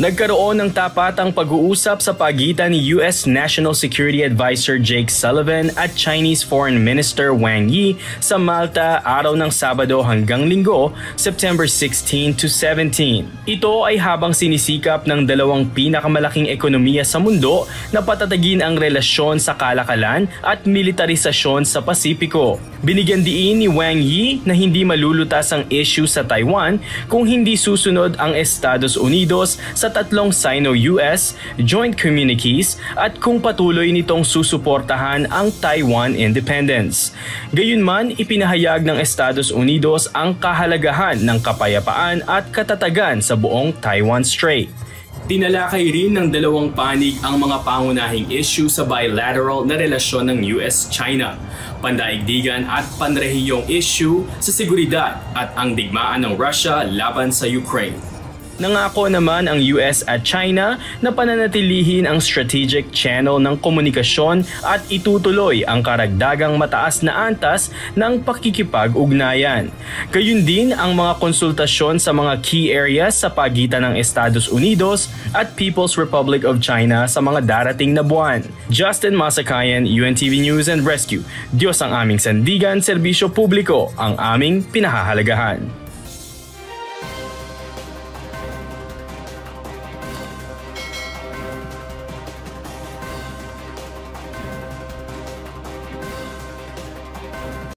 Nagkaroon ng tapatang pag-uusap sa pagitan ni US National Security Advisor Jake Sullivan at Chinese Foreign Minister Wang Yi sa Malta araw ng Sabado hanggang Linggo, September 16 to 17. Ito ay habang sinisikap ng dalawang pinakamalaking ekonomiya sa mundo na patatagin ang relasyon sa kalakalan at militarisasyon sa Pasipiko. Binigyan diin ni Wang Yi na hindi malulutas ang issue sa Taiwan kung hindi susunod ang Estados Unidos sa tatlong Sino-US joint communiques at kung patuloy nitong susuportahan ang Taiwan independence. Gayunman, ipinahayag ng Estados Unidos ang kahalagahan ng kapayapaan at katatagan sa buong Taiwan Strait. Tinalakay rin ng dalawang panig ang mga pangunahing issue sa bilateral na relasyon ng US-China, pandaigdigan at panrehiyong issue sa seguridad at ang digmaan ng Russia laban sa Ukraine. Nangako naman ang US at China na pananatilihin ang strategic channel ng komunikasyon at itutuloy ang karagdagang mataas na antas ng pakikipag-ugnayan. Gayun din ang mga konsultasyon sa mga key areas sa pagitan ng Estados Unidos at People's Republic of China sa mga darating na buwan. Justin Masakayan, UNTV News and Rescue. Diyos ang aming sandigan, serbisyo publiko ang aming pinahahalagahan.